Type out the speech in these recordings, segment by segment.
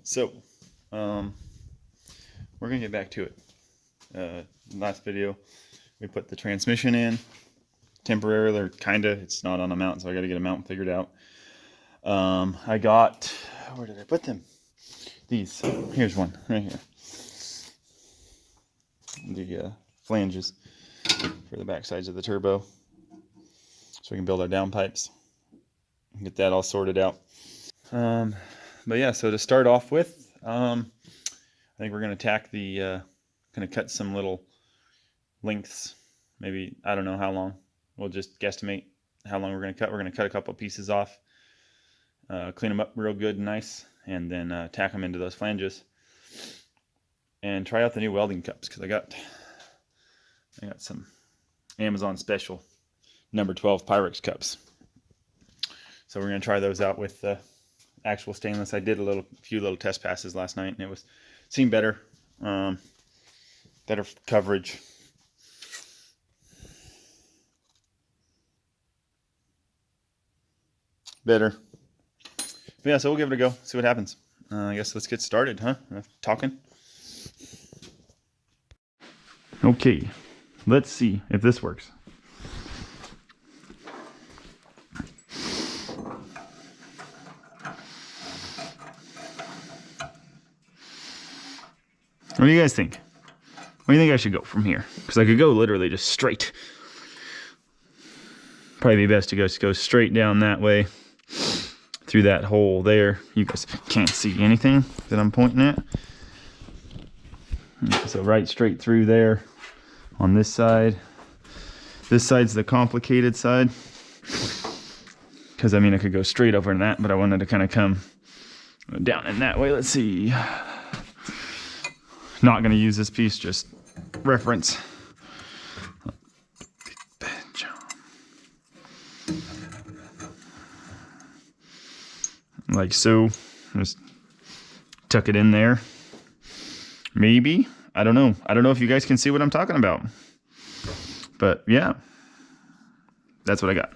So, we're gonna get back to it. Last video, we put the transmission in temporarily, or kinda. It's not on a mount, so I got to get a mount figured out. I got, where did I put them? These. Here's one right here. The flanges for the back sides of the turbo, so we can build our downpipes. Get that all sorted out. But yeah, so to start off with, I think we're going to tack the, going to cut some little lengths. Maybe, I don't know how long. We'll just guesstimate how long we're going to cut. We're going to cut a couple pieces off, clean them up real good and nice, and then tack them into those flanges. And try out the new welding cups, because I got some Amazon special number 12 Pyrex cups. So we're going to try those out with actual stainless. I did a few little test passes last night, and it seemed better, better coverage. Better. But yeah, so we'll give it a go, see what happens. I guess let's get started, huh? Talking. Okay, let's see if this works. What do you guys think? Where do you think I should go from here? Because I could go literally just straight. Probably be best to just go straight down that way through that hole there. You guys can't see anything that I'm pointing at. So right straight through there on this side. This side's the complicated side, because I mean I could go straight over in that, but I wanted to kind of come down in that way. Let's see. Not going to use this piece, just reference. Like so. Just tuck it in there. Maybe. I don't know. I don't know if you guys can see what I'm talking about. But yeah, that's what I got.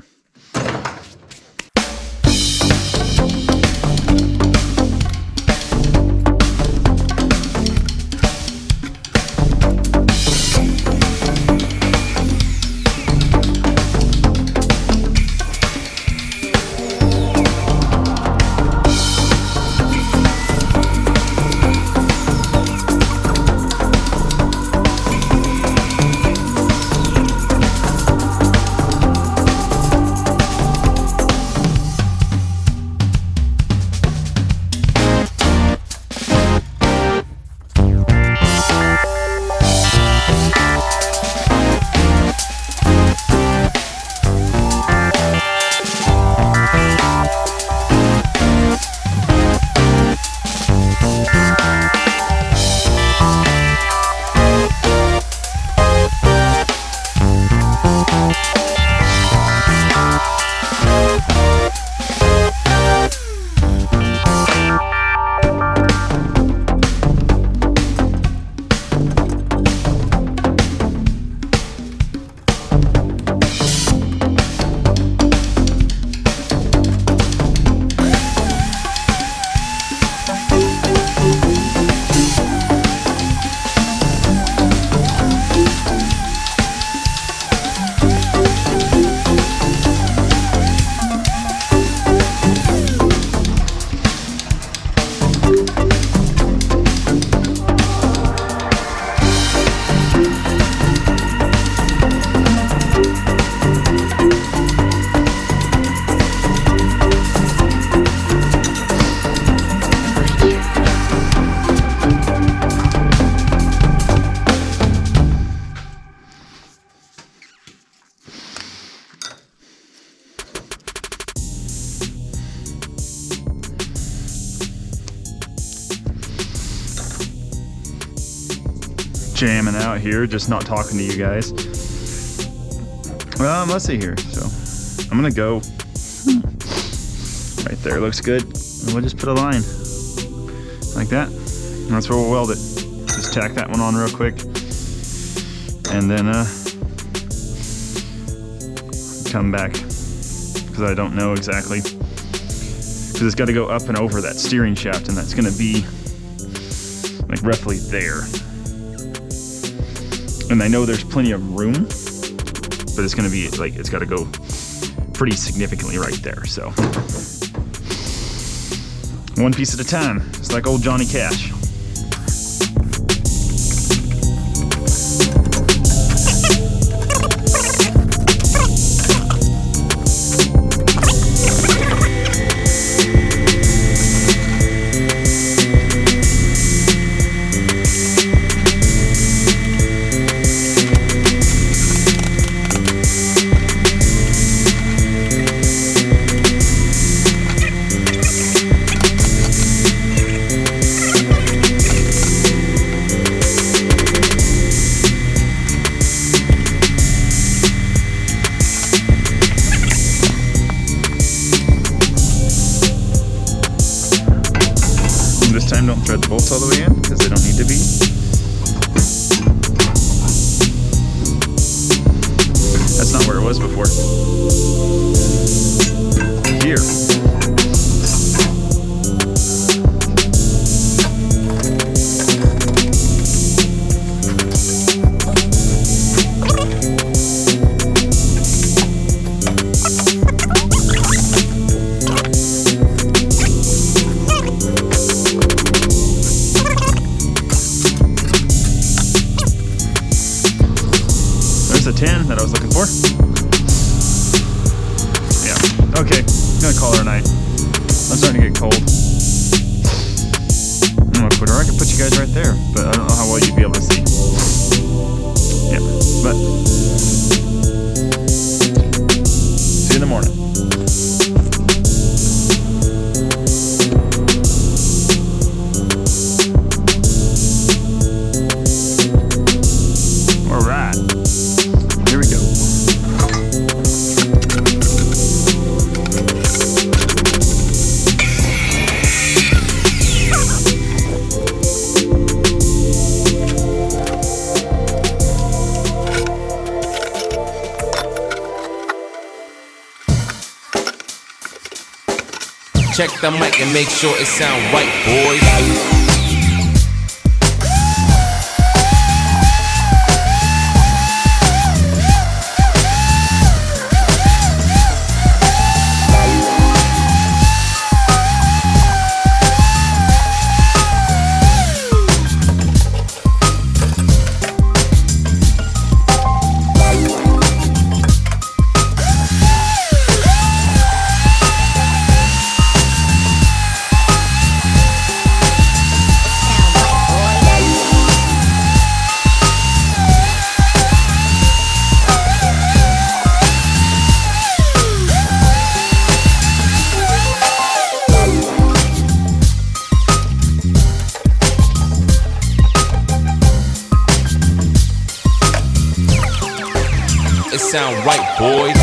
Jamming out here, just not talking to you guys. Let's see here. So I'm gonna go right there. Looks good. And we'll just put a line like that. And that's where we'll weld it. Just tack that one on real quick, and then come back, because I don't know exactly, because it's got to go up and over that steering shaft, and that's going to be like roughly there. And I know there's plenty of room, but it's gonna be like, it's gotta go pretty significantly right there, so. One piece at a time, it's like old Johnny Cash. This time don't thread the bolts all the way in because they don't need to be. That's not where it was before. Here. There's a 10 that I was looking for. Yeah, okay, I'm gonna call her a night. I'm starting to get cold. I'm gonna quit her. I can put you guys right there, but I don't know how well you'd be able to see. Yeah, but see you in the morning. Check the mic and make sure it sound right, boys. It sound right, boys.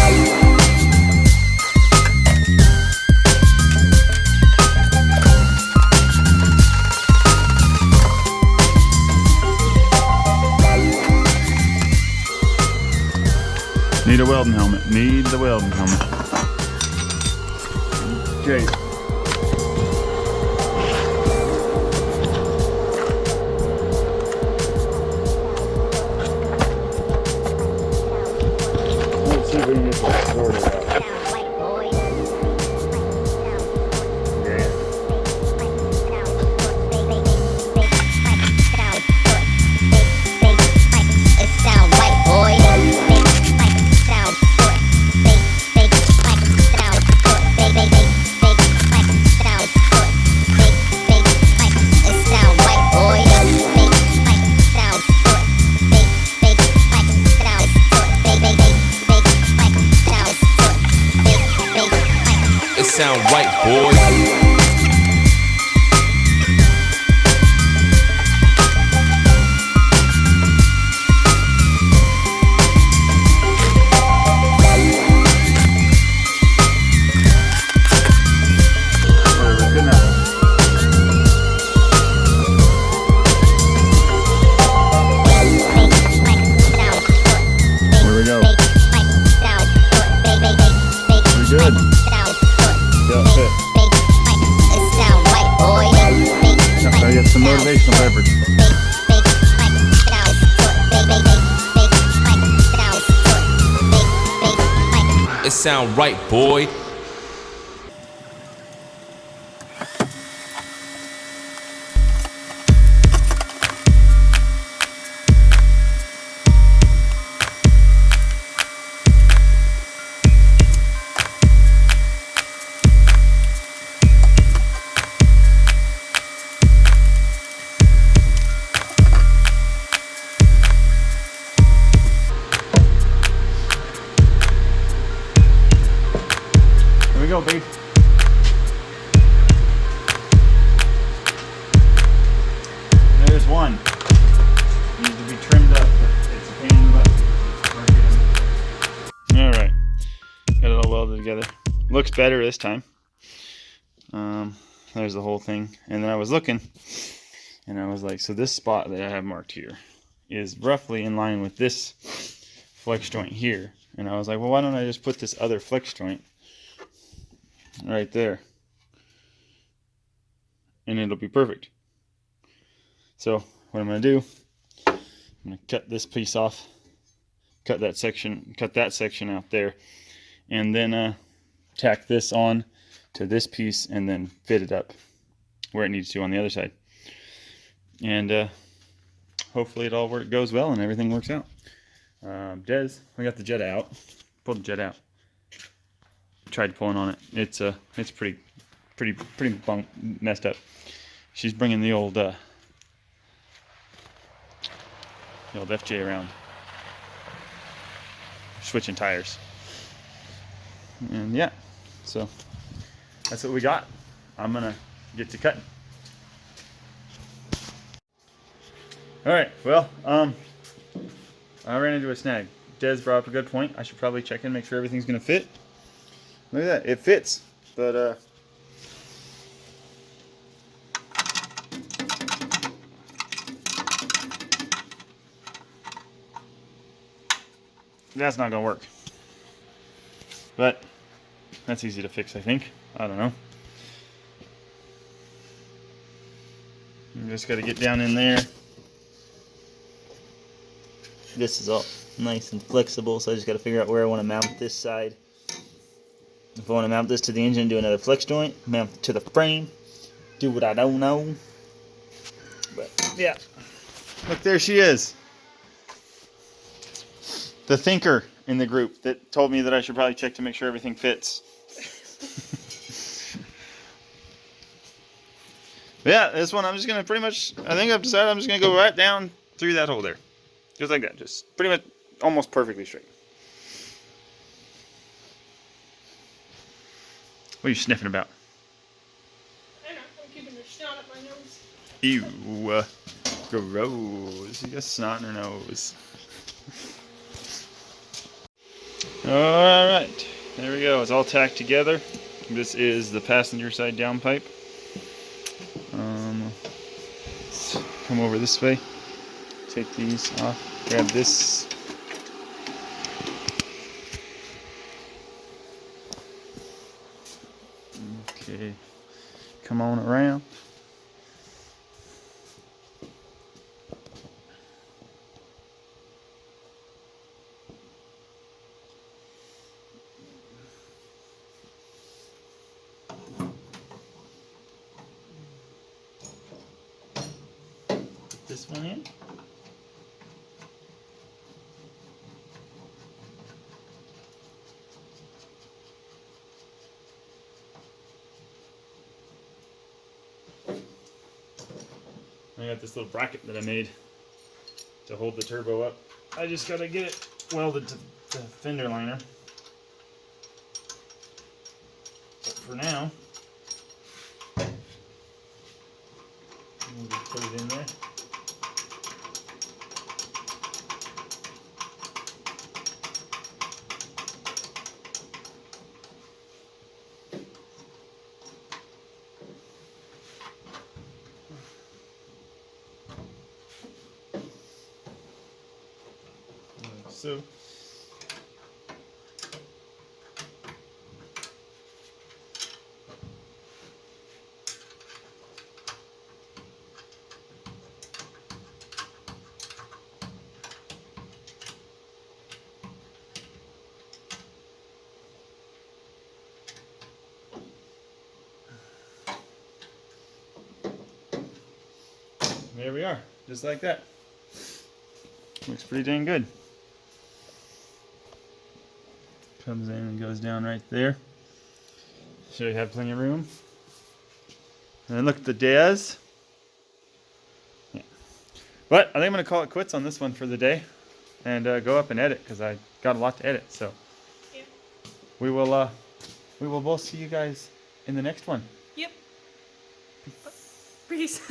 Need a welding helmet. Need the welding helmet. Okay. Let's see if we can get this sorted out. It sound right, boys. Good. Yeah, fit. Gotta get some motivational peppers. sound right, boy. There we go, babe. There's one. Needs to be trimmed up, but it's a pain in the butt. Alright. Got it all welded together. Looks better this time. There's the whole thing. And then I was looking, and I was like, so this spot that I have marked here is roughly in line with this flex joint here. And I was like, well, why don't I just put this other flex joint right there? And it'll be perfect. So what I'm going to do, I'm going to cut this piece off, cut that section out there, and then tack this on to this piece and then fit it up where it needs to on the other side. And hopefully it all goes well and everything works out. Des, we got the jet out. Pulled the jet out. Tried pulling on it. It's pretty messed up. She's bringing the old FJ around, switching tires, and yeah, so that's what we got. I'm gonna get to cutting. All right, well, I ran into a snag. Des brought up a good point. I should probably check in, make sure everything's gonna fit. Look at that, it fits, but that's not gonna work. But that's easy to fix, I think. I don't know. You just got to get down in there. This is all nice and flexible, so I just got to figure out where I want to mount this side. If I want to mount this to the engine, do another flex joint, mount it to the frame, do what I don't know. But yeah, look, there she is. The thinker in the group that told me that I should probably check to make sure everything fits. Yeah, this one I'm just going to pretty much, I think I've decided I'm just going to go right down through that hole there. Just like that, just pretty much almost perfectly straight. What are you sniffing about? I know, I'm keeping the snot up my nose. Ew, gross. You got snot in her nose. Alright, there we go. It's all tacked together. This is the passenger side downpipe. Let's come over this way. Take these off. Grab this. Okay. Come on around. This one in. I got this little bracket that I made to hold the turbo up. I just gotta get it welded to the fender liner. But for now, we'll just put it in there. Like so. there we are, just like that. Looks pretty dang good. Comes in and goes down right there. Should have plenty of room. And then look at the Daz. Yeah. But I think I'm gonna call it quits on this one for the day, and go up and edit because I got a lot to edit. So Yeah. we will both see you guys in the next one. Yep. Peace.